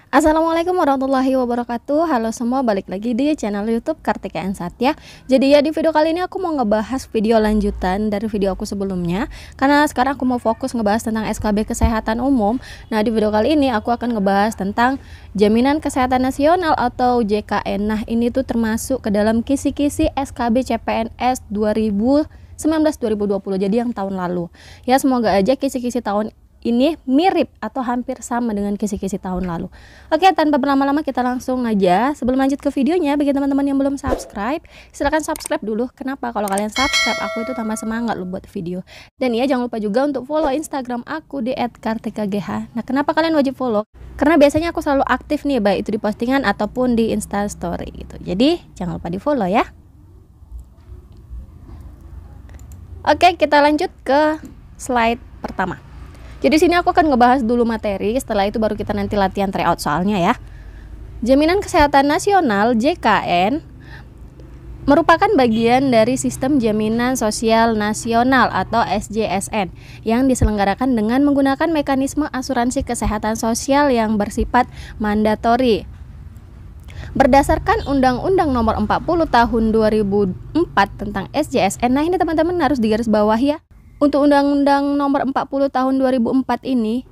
Assalamualaikum warahmatullahi wabarakatuh. Halo semua, balik lagi di channel YouTube Kartika and Satya. Jadi ya, di video kali ini aku mau ngebahas video lanjutan dari video aku sebelumnya, karena sekarang aku mau fokus ngebahas tentang SKB Kesehatan Umum. Nah, di video kali ini aku akan ngebahas tentang Jaminan Kesehatan Nasional atau JKN. Nah, ini tuh termasuk ke dalam kisi-kisi SKB CPNS 2019-2020, jadi yang tahun lalu. Ya, semoga aja kisi-kisi tahun ini mirip atau hampir sama dengan kisi-kisi tahun lalu. Oke, tanpa berlama-lama kita langsung aja. Sebelum lanjut ke videonya, bagi teman-teman yang belum subscribe, silahkan subscribe dulu. Kenapa? Kalau kalian subscribe, aku itu tambah semangat loh buat video. Dan ya, jangan lupa juga untuk follow Instagram aku di @kartikagh. Nah, kenapa kalian wajib follow? Karena biasanya aku selalu aktif nih, baik itu di postingan ataupun di Instastory gitu. Jadi, jangan lupa di follow ya. Oke, kita lanjut ke slide pertama. Jadi sini aku akan ngebahas dulu materi, setelah itu baru kita nanti latihan tryout soalnya ya. Jaminan Kesehatan Nasional JKN merupakan bagian dari Sistem Jaminan Sosial Nasional atau SJSN yang diselenggarakan dengan menggunakan mekanisme asuransi kesehatan sosial yang bersifat mandatori. Berdasarkan Undang-Undang Nomor 40 Tahun 2004 tentang SJSN. Nah, ini teman-teman harus digarisbawahi ya. Untuk Undang-Undang Nomor 40 Tahun 2004 ini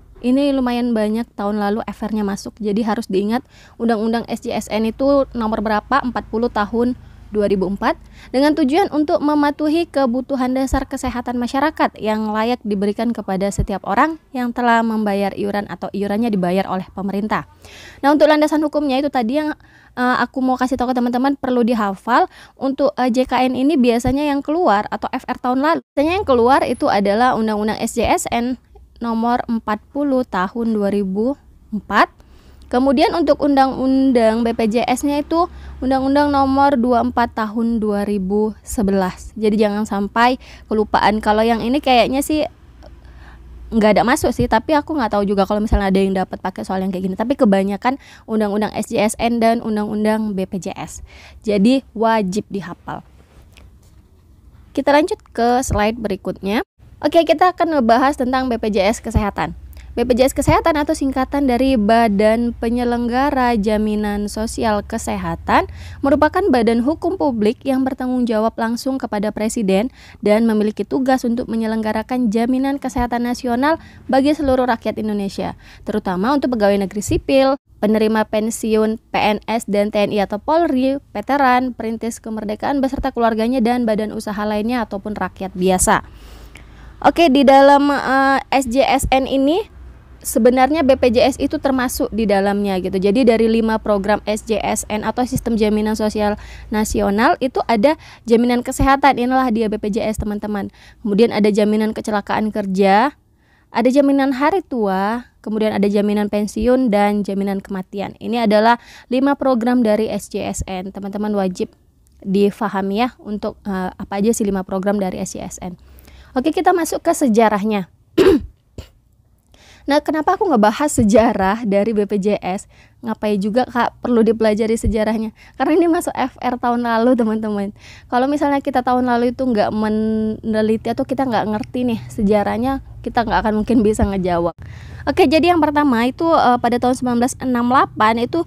lumayan banyak tahun lalu FR-nya masuk. Jadi harus diingat Undang-Undang SJSN itu nomor berapa? 40 Tahun 2004 dengan tujuan untuk mematuhi kebutuhan dasar kesehatan masyarakat yang layak diberikan kepada setiap orang yang telah membayar iuran atau iurannya dibayar oleh pemerintah. Nah, untuk landasan hukumnya itu tadi yang aku mau kasih tahu ke teman-teman, perlu dihafal. Untuk JKN ini biasanya yang keluar atau FR tahun lalu, biasanya yang keluar itu adalah Undang-Undang SJSN nomor 40 tahun 2004. Kemudian untuk Undang-Undang BPJS-nya itu Undang-Undang nomor 24 tahun 2011. Jadi jangan sampai kelupaan. Kalau yang ini kayaknya sih nggak ada masuk sih, tapi aku nggak tahu juga kalau misalnya ada yang dapat pakai soal yang kayak gini. Tapi kebanyakan Undang-Undang SJSN dan Undang-Undang BPJS. Jadi wajib dihafal. Kita lanjut ke slide berikutnya. Oke, kita akan ngebahas tentang BPJS Kesehatan. BPJS Kesehatan atau singkatan dari Badan Penyelenggara Jaminan Sosial Kesehatan merupakan badan hukum publik yang bertanggung jawab langsung kepada Presiden dan memiliki tugas untuk menyelenggarakan jaminan kesehatan nasional bagi seluruh rakyat Indonesia, terutama untuk pegawai negeri sipil, penerima pensiun PNS dan TNI atau Polri, veteran, perintis kemerdekaan beserta keluarganya, dan badan usaha lainnya ataupun rakyat biasa. Oke, di dalam SJSN ini sebenarnya BPJS itu termasuk di dalamnya gitu. Jadi dari 5 program SJSN atau Sistem Jaminan Sosial Nasional itu ada jaminan kesehatan, inilah dia BPJS teman-teman. Kemudian ada jaminan kecelakaan kerja, ada jaminan hari tua, kemudian ada jaminan pensiun dan jaminan kematian. Ini adalah 5 program dari SJSN. Teman-teman wajib difahami ya untuk apa aja sih 5 program dari SJSN. Oke, kita masuk ke sejarahnya. Nah, kenapa aku ngebahas sejarah dari BPJS? Ngapain juga Kak perlu dipelajari sejarahnya? Karena ini masuk FR tahun lalu teman-teman. Kalau misalnya kita tahun lalu itu nggak meneliti atau kita nggak ngerti nih sejarahnya, kita nggak akan mungkin bisa ngejawab. Oke, jadi yang pertama itu pada tahun 1968 itu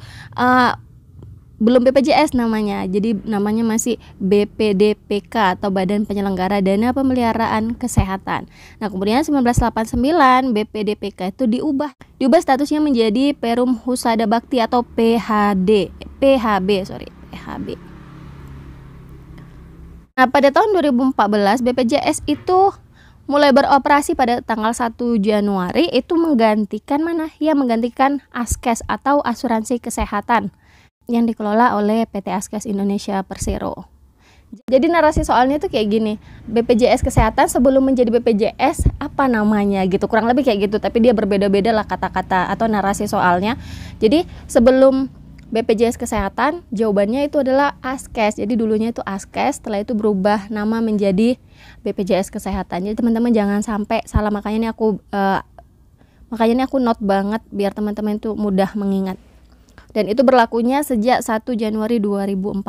belum BPJS namanya, jadi namanya masih BPDPK atau Badan Penyelenggara Dana Pemeliharaan Kesehatan. Nah, kemudian 1989 BPDPK itu diubah statusnya menjadi Perum Husada Bakti atau PHB. Nah, pada tahun 2014 BPJS itu mulai beroperasi pada tanggal 1 Januari itu menggantikan menggantikan Askes atau Asuransi Kesehatan yang dikelola oleh PT Askes Indonesia Persero. Jadi narasi soalnya tuh kayak gini, BPJS Kesehatan sebelum menjadi BPJS apa namanya gitu, kurang lebih kayak gitu, tapi dia berbeda-beda lah kata-kata atau narasi soalnya. Jadi sebelum BPJS Kesehatan jawabannya itu adalah Askes. Jadi dulunya itu Askes, setelah itu berubah nama menjadi BPJS Kesehatan. Jadi teman-teman jangan sampai salah, makanya ini aku note banget biar teman-teman itu mudah mengingat. Dan itu berlakunya sejak 1 Januari 2014.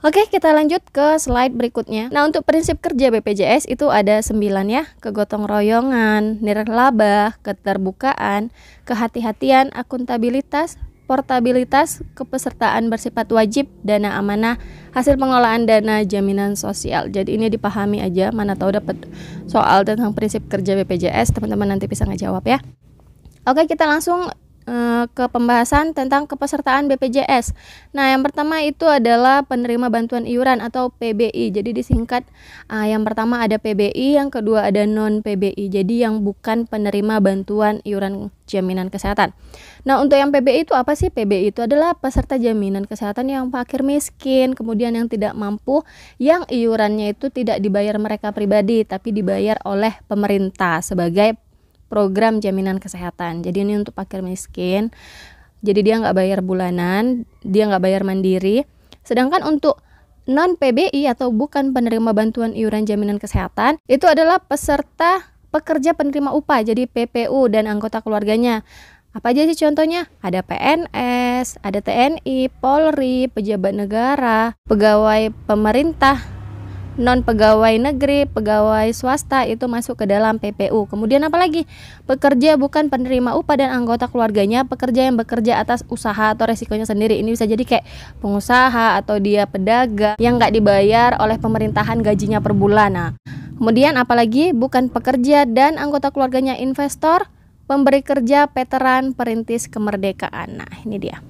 Oke, kita lanjut ke slide berikutnya. Nah, untuk prinsip kerja BPJS itu ada 9 ya. Kegotong royongan, nirlaba, keterbukaan, kehati-hatian, akuntabilitas, portabilitas, kepesertaan bersifat wajib, dana amanah, hasil pengelolaan dana jaminan sosial. Jadi ini dipahami aja, mana tahu dapat soal tentang prinsip kerja BPJS, teman-teman nanti bisa ngejawab ya. Oke, kita langsung ke pembahasan tentang kepesertaan BPJS. Nah, yang pertama itu adalah penerima bantuan iuran atau PBI. Jadi disingkat, yang pertama ada PBI, yang kedua ada non PBI. Jadi yang bukan penerima bantuan iuran jaminan kesehatan. Nah, untuk yang PBI itu apa sih? PBI itu adalah peserta jaminan kesehatan yang fakir miskin, kemudian yang tidak mampu, yang iurannya itu tidak dibayar mereka pribadi, tapi dibayar oleh pemerintah sebagai program jaminan kesehatan. Jadi ini untuk fakir miskin. Jadi dia nggak bayar bulanan, dia nggak bayar mandiri. Sedangkan untuk non PBI atau bukan penerima bantuan iuran jaminan kesehatan, itu adalah peserta pekerja penerima upah, jadi PPU dan anggota keluarganya. Apa aja sih contohnya? Ada PNS, ada TNI, Polri, pejabat negara, pegawai pemerintah, non pegawai negeri, pegawai swasta itu masuk ke dalam PPU. Kemudian apa lagi? Pekerja bukan penerima upah dan anggota keluarganya, pekerja yang bekerja atas usaha atau resikonya sendiri. Ini bisa jadi kayak pengusaha atau dia pedagang yang nggak dibayar oleh pemerintahan gajinya per bulan. Nah, kemudian apalagi? Bukan pekerja dan anggota keluarganya investor, pemberi kerja, veteran, perintis kemerdekaan. Nah, ini dia.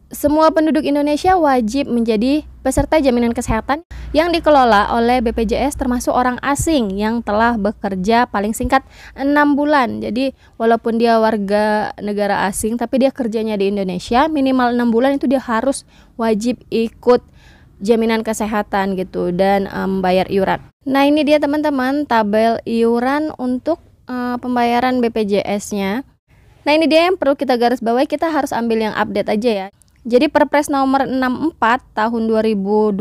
Semua penduduk Indonesia wajib menjadi peserta jaminan kesehatan yang dikelola oleh BPJS, termasuk orang asing yang telah bekerja paling singkat 6 bulan. Jadi walaupun dia warga negara asing tapi dia kerjanya di Indonesia minimal 6 bulan, itu dia harus wajib ikut jaminan kesehatan gitu dan bayar iuran. Nah, ini dia teman-teman tabel iuran untuk pembayaran BPJS-nya. Nah, ini dia yang perlu kita garis bawahi, kita harus ambil yang update aja ya. Jadi Perpres nomor 64 tahun 2020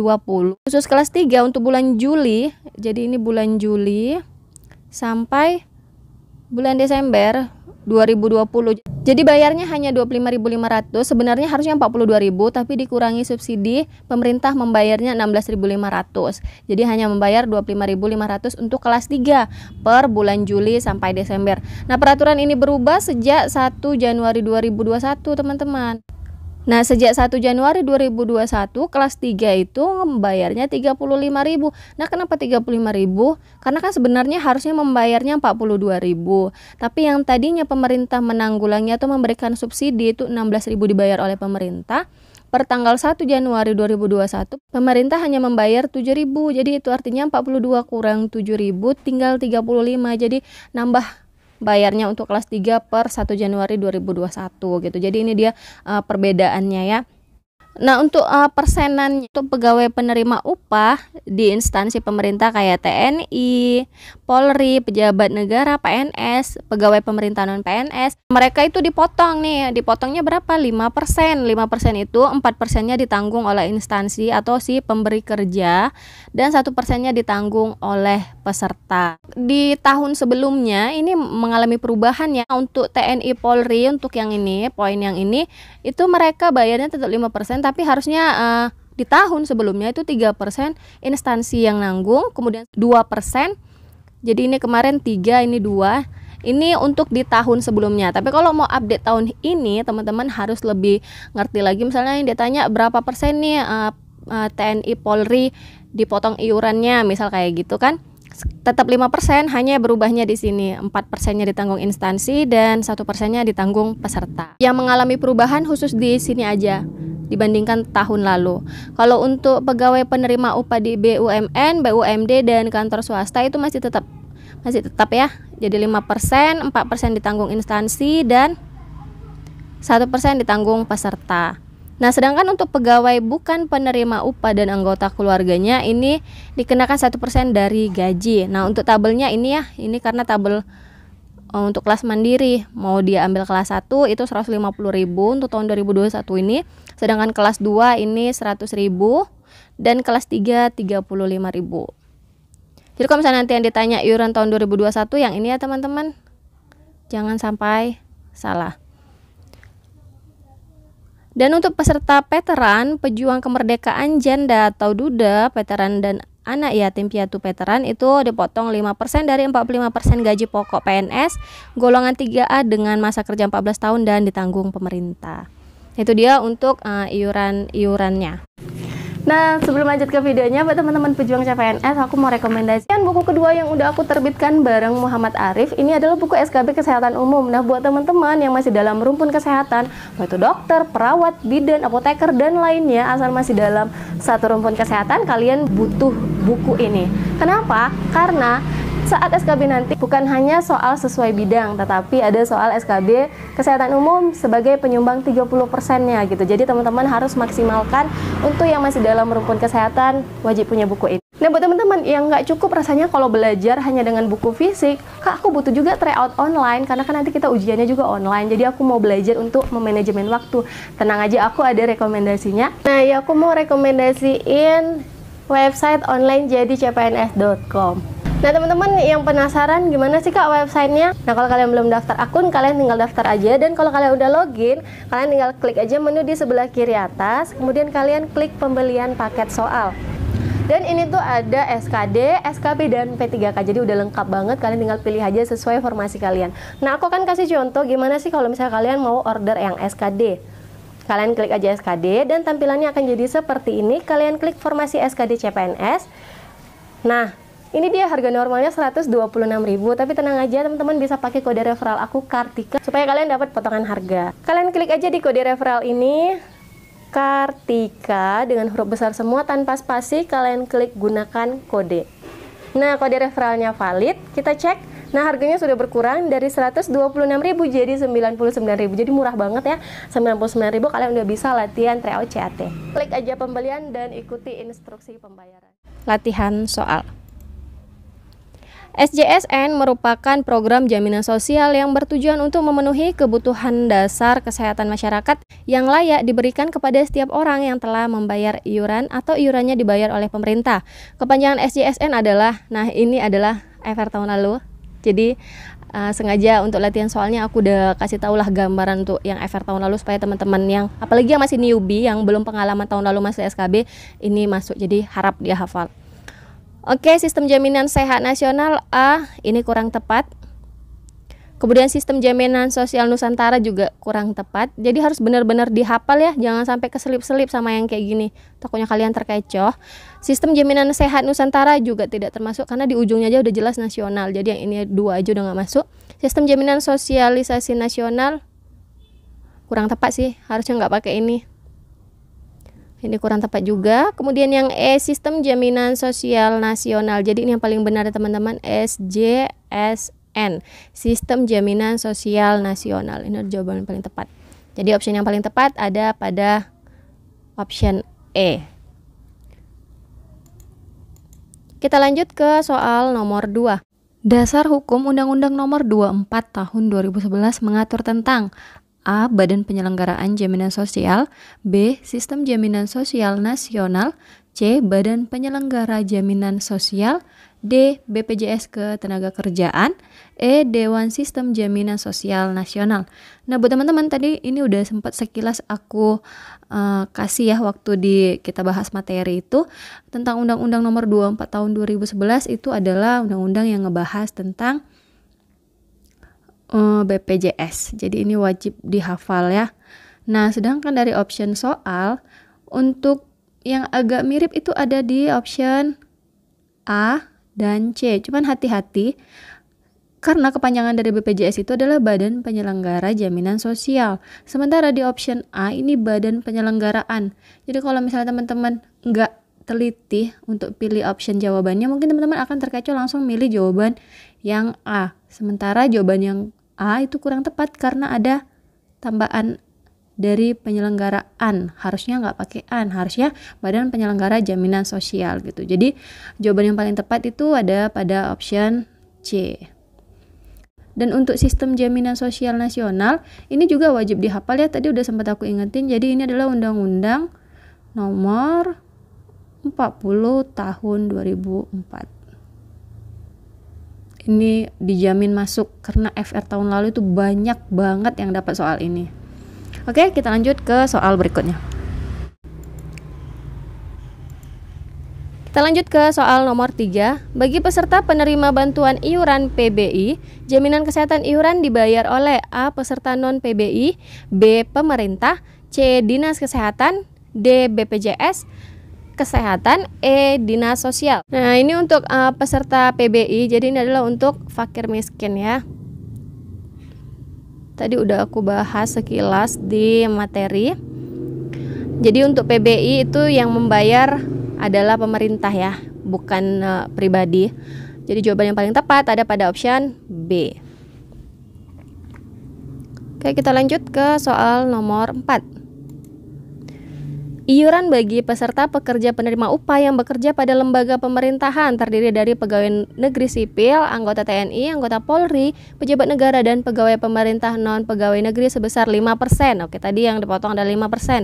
khusus kelas 3 untuk bulan Juli. Jadi ini bulan Juli sampai bulan Desember 2020. Jadi bayarnya hanya 25.500, sebenarnya harusnya 42.000 tapi dikurangi subsidi, pemerintah membayarnya 16.500. Jadi hanya membayar 25.500 untuk kelas 3 per bulan Juli sampai Desember. Nah, peraturan ini berubah sejak 1 Januari 2021, teman-teman. Nah, sejak 1 Januari 2021 kelas 3 itu membayarnya 35.000. Nah, kenapa 35.000? Karena kan sebenarnya harusnya membayarnya 42.000. Tapi yang tadinya pemerintah menanggulangi atau memberikan subsidi itu 16.000 dibayar oleh pemerintah. Per tanggal 1 Januari 2021 pemerintah hanya membayar 7.000. Jadi itu artinya 42 kurang 7.000 tinggal 35. Jadi nambah bayarnya untuk kelas 3 per 1 Januari 2021 gitu. Jadi ini dia perbedaannya ya. Nah, untuk persenan untuk pegawai penerima upah di instansi pemerintah kayak TNI, Polri, pejabat negara, PNS, pegawai pemerintah non PNS, mereka itu dipotong nih. Dipotongnya berapa? 5%. 5% itu 4%-nya ditanggung oleh instansi atau si pemberi kerja dan 1%-nya ditanggung oleh peserta. Di tahun sebelumnya ini mengalami perubahan ya. Untuk TNI, Polri untuk yang ini, poin yang ini itu mereka bayarnya tetap 5%, tapi harusnya di tahun sebelumnya itu 3% instansi yang nanggung, kemudian 2%. Jadi ini kemarin 3, ini 2. Ini untuk di tahun sebelumnya. Tapi kalau mau update tahun ini, teman-teman harus lebih ngerti lagi. Misalnya yang ditanya berapa persen nih TNI Polri dipotong iurannya, misal kayak gitu kan. Tetap 5%, hanya berubahnya di sini 4%-nya ditanggung instansi dan 1%-nya ditanggung peserta. Yang mengalami perubahan khusus di sini aja dibandingkan tahun lalu. Kalau untuk pegawai penerima upah di BUMN, BUMD dan kantor swasta itu masih tetap ya. Jadi 5%, 4% ditanggung instansi dan 1% ditanggung peserta. Nah, sedangkan untuk pegawai bukan penerima upah dan anggota keluarganya ini dikenakan 1% dari gaji. Nah, untuk tabelnya ini ya, ini karena tabel untuk kelas mandiri, mau dia ambil kelas 1 itu 150.000 untuk tahun 2021 ini, sedangkan kelas 2 ini 100.000 dan kelas 3 35.000. Jadi kalau misalnya nanti yang ditanya iuran tahun 2021 yang ini ya teman-teman, jangan sampai salah. Dan untuk peserta veteran, pejuang kemerdekaan janda atau duda, veteran dan anak yatim piatu veteran itu dipotong 5% dari 45% gaji pokok PNS golongan 3A dengan masa kerja 14 tahun dan ditanggung pemerintah. Itu dia untuk iurannya. Nah, sebelum lanjut ke videonya, buat teman-teman pejuang CPNS, aku mau rekomendasikan buku kedua yang udah aku terbitkan bareng Muhammad Arif. Ini adalah buku SKB Kesehatan Umum. Nah, buat teman-teman yang masih dalam rumpun kesehatan, mau itu dokter, perawat, bidan, apoteker, dan lainnya, asal masih dalam satu rumpun kesehatan, kalian butuh buku ini. Kenapa? Karena saat SKB nanti bukan hanya soal sesuai bidang, tetapi ada soal SKB Kesehatan Umum sebagai penyumbang 30%-nya gitu. Jadi teman-teman harus maksimalkan untuk yang masih dalam rumpun kesehatan, wajib punya buku ini. Nah, buat teman-teman yang nggak cukup rasanya kalau belajar hanya dengan buku fisik, Kak, aku butuh juga tryout online, karena kan nanti kita ujiannya juga online. Jadi aku mau belajar untuk memanajemen waktu. Tenang aja, aku ada rekomendasinya. Nah, ya aku mau rekomendasiin website online jadi cpns.com. Nah, teman-teman yang penasaran gimana sih Kak websitenya? Nah, kalau kalian belum daftar akun, kalian tinggal daftar aja. Dan kalau kalian udah login, kalian tinggal klik aja menu di sebelah kiri atas. Kemudian kalian klik pembelian paket soal. Dan ini tuh ada SKD, SKB, dan P3K. Jadi udah lengkap banget, kalian tinggal pilih aja sesuai formasi kalian. Nah, aku akan kasih contoh gimana sih kalau misalnya kalian mau order yang SKD. Kalian klik aja SKD dan tampilannya akan jadi seperti ini. Kalian klik formasi SKD CPNS. Nah, ini dia harga normalnya 126.000, tapi tenang aja teman-teman, bisa pakai kode referral aku Kartika supaya kalian dapat potongan harga. Kalian klik aja di kode referral ini Kartika dengan huruf besar semua tanpa spasi, kalian klik gunakan kode. Nah, kode referralnya valid, kita cek. Nah, harganya sudah berkurang dari 126.000 jadi 99.000. Jadi murah banget ya. 99.000 kalian udah bisa latihan tryout CAT. Klik aja pembelian dan ikuti instruksi pembayaran. Latihan soal. SJSN merupakan program jaminan sosial yang bertujuan untuk memenuhi kebutuhan dasar kesehatan masyarakat yang layak diberikan kepada setiap orang yang telah membayar iuran atau iurannya dibayar oleh pemerintah. Kepanjangan SJSN adalah, nah ini adalah FR tahun lalu. Jadi sengaja untuk latihan soalnya aku udah kasih tau lah gambaran untuk yang FR tahun lalu supaya teman-teman yang apalagi yang masih newbie yang belum pengalaman tahun lalu masuk SKB ini masuk, jadi harap dia hafal. Oke, sistem jaminan sehat nasional A ini kurang tepat. Kemudian sistem jaminan sosial Nusantara juga kurang tepat. Jadi harus benar-benar dihafal ya, jangan sampai keselip-selip sama yang kayak gini. Takutnya kalian terkecoh. Sistem jaminan sehat Nusantara juga tidak termasuk karena di ujungnya aja udah jelas nasional. Jadi yang ini dua aja udah nggak masuk. Sistem jaminan sosialisasi nasional kurang tepat sih, harusnya nggak pakai ini. Ini kurang tepat juga. Kemudian yang E, sistem jaminan sosial nasional. Jadi ini yang paling benar ya teman-teman, SJSN, sistem jaminan sosial nasional. Ini adalah jawaban yang paling tepat. Jadi option yang paling tepat ada pada option E. Kita lanjut ke soal nomor 2. Dasar Hukum Undang-Undang Nomor 24 Tahun 2011 mengatur tentang A. Badan Penyelenggaraan Jaminan Sosial, B. Sistem Jaminan Sosial Nasional, C. Badan Penyelenggara Jaminan Sosial, D. BPJS Ketenagakerjaan, E. Dewan Sistem Jaminan Sosial Nasional. Nah, buat teman-teman tadi ini udah sempat sekilas aku kasih ya waktu kita bahas materi itu tentang Undang-Undang Nomor 24 Tahun 2011 itu adalah undang-undang yang ngebahas tentang BPJS. Jadi ini wajib dihafal ya. Nah, sedangkan dari option soal untuk yang agak mirip itu ada di option A dan C. Cuman hati-hati karena kepanjangan dari BPJS itu adalah Badan Penyelenggara Jaminan Sosial. Sementara di option A ini Badan Penyelenggaraan. Jadi kalau misalnya teman-teman nggak teliti untuk pilih option jawabannya, mungkin teman-teman akan terkecoh langsung milih jawaban yang A. Sementara jawaban yang A itu kurang tepat karena ada tambahan dari penyelenggaraan. Harusnya nggak pakai an, harusnya Badan Penyelenggara Jaminan Sosial gitu. Jadi jawaban yang paling tepat itu ada pada option C. Dan untuk sistem jaminan sosial nasional ini juga wajib dihafal ya, tadi udah sempat aku ingetin. Jadi ini adalah Undang-Undang Nomor 40 Tahun 2004. Ini dijamin masuk karena FR tahun lalu itu banyak banget yang dapat soal ini. Oke, kita lanjut ke soal berikutnya. Kita lanjut ke soal nomor 3. Bagi peserta penerima bantuan iuran PBI, jaminan kesehatan iuran dibayar oleh A. Peserta non-PBI, B. Pemerintah, C. Dinas Kesehatan, D. BPJS Kesehatan, E. Dinas Sosial. Nah, ini untuk peserta PBI, jadi ini adalah untuk fakir miskin ya. Tadi udah aku bahas sekilas di materi. Jadi untuk PBI itu yang membayar adalah pemerintah ya, bukan pribadi. Jadi jawaban yang paling tepat ada pada option B. Oke, kita lanjut ke soal nomor 4. Iuran bagi peserta pekerja penerima upah yang bekerja pada lembaga pemerintahan terdiri dari pegawai negeri sipil, anggota TNI, anggota Polri, pejabat negara, dan pegawai pemerintah non pegawai negeri sebesar 5%. Oke, tadi yang dipotong adalah 5%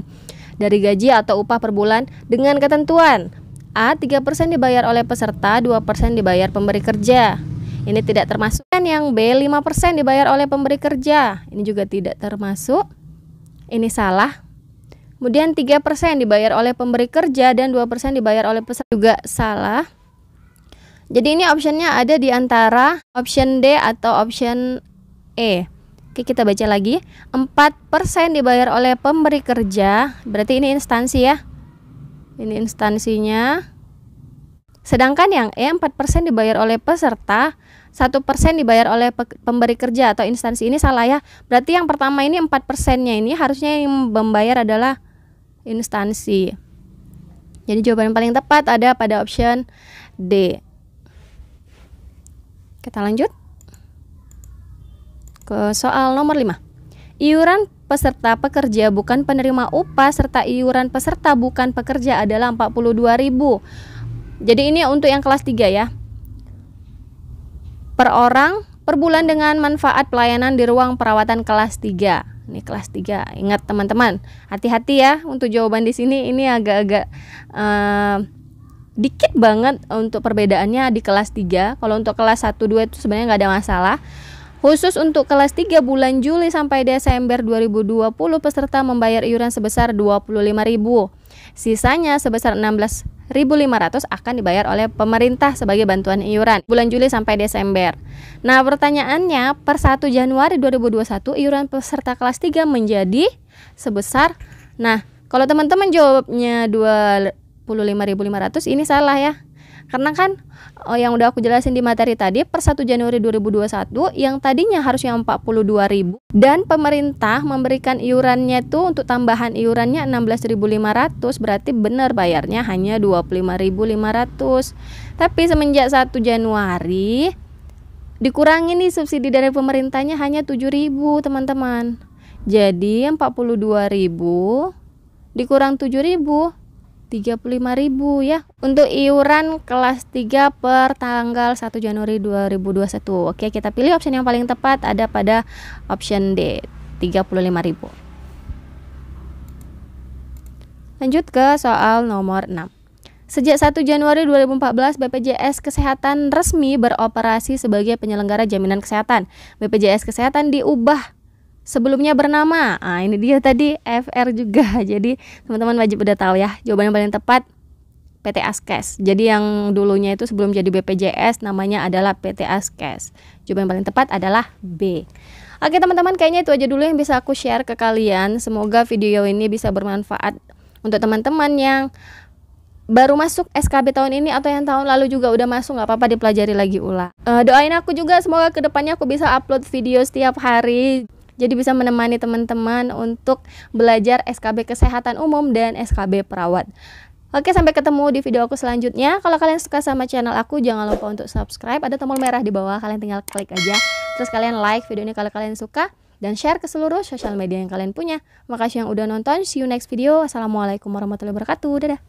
dari gaji atau upah per bulan dengan ketentuan A. 3% dibayar oleh peserta, 2% dibayar pemberi kerja. Ini tidak termasuk. Dan yang B. 5% dibayar oleh pemberi kerja. Ini juga tidak termasuk. Ini salah. Kemudian 3% dibayar oleh pemberi kerja dan 2% dibayar oleh peserta, juga salah. Jadi ini optionnya ada di antara option D atau option E. Oke, kita baca lagi. 4% dibayar oleh pemberi kerja, berarti ini instansi ya. Ini instansinya. Sedangkan yang E, 4% dibayar oleh peserta, 1% dibayar oleh pemberi kerja atau instansi. Ini salah ya. Berarti yang pertama ini 4%-nya ini harusnya yang membayar adalah instansi. Jadi jawaban yang paling tepat ada pada option D. Kita lanjut ke soal nomor 5. Iuran peserta pekerja bukan penerima upah serta iuran peserta bukan pekerja adalah 42.000. Jadi ini untuk yang kelas 3 ya. Per orang per bulan dengan manfaat pelayanan di ruang perawatan kelas 3. Ini kelas 3. Ingat teman-teman, hati-hati ya untuk jawaban di sini. Ini agak-agak dikit banget untuk perbedaannya di kelas 3. Kalau untuk kelas 1 2 itu sebenarnya nggak ada masalah. Khusus untuk kelas 3 bulan Juli sampai Desember 2020 peserta membayar iuran sebesar 25.000. Sisanya sebesar 16.500 akan dibayar oleh pemerintah sebagai bantuan iuran bulan Juli sampai Desember. Nah, pertanyaannya per 1 Januari 2021 iuran peserta kelas 3 menjadi sebesar, nah kalau teman-teman jawabnya 25.500 ini salah ya. Karena kan yang udah aku jelasin di materi tadi, per 1 Januari 2021 yang tadinya harusnya 42.000 dan pemerintah memberikan iurannya itu untuk tambahan iurannya 16.500, berarti benar bayarnya hanya 25.500. Tapi semenjak 1 Januari dikurangi nih subsidi dari pemerintahnya hanya 7.000 teman-teman. Jadi 42.000 dikurang 7.000 35.000 ya untuk iuran kelas 3 per tanggal 1 Januari 2021. Oke, kita pilih opsi yang paling tepat ada pada option D, 35.000. Lanjut ke soal nomor 6. Sejak 1 Januari 2014 BPJS Kesehatan resmi beroperasi sebagai penyelenggara jaminan kesehatan. BPJS Kesehatan diubah. Sebelumnya bernama, ini dia tadi FR juga. Jadi teman-teman wajib udah tahu ya. Jawaban yang paling tepat PT Askes. Jadi yang dulunya itu sebelum jadi BPJS namanya adalah PT Askes. Jawaban yang paling tepat adalah B. Oke teman-teman, kayaknya itu aja dulu yang bisa aku share ke kalian. Semoga video ini bisa bermanfaat untuk teman-teman yang baru masuk SKB tahun ini atau yang tahun lalu juga udah masuk, nggak apa-apa dipelajari lagi ulang. Doain aku juga semoga kedepannya aku bisa upload video setiap hari. Jadi bisa menemani teman-teman untuk belajar SKB Kesehatan Umum dan SKB Perawat. Oke, sampai ketemu di video aku selanjutnya. Kalau kalian suka sama channel aku, jangan lupa untuk subscribe. Ada tombol merah di bawah, kalian tinggal klik aja. Terus kalian like video ini kalau kalian suka. Dan share ke seluruh sosial media yang kalian punya. Makasih yang udah nonton. See you next video. Assalamualaikum warahmatullahi wabarakatuh. Dadah.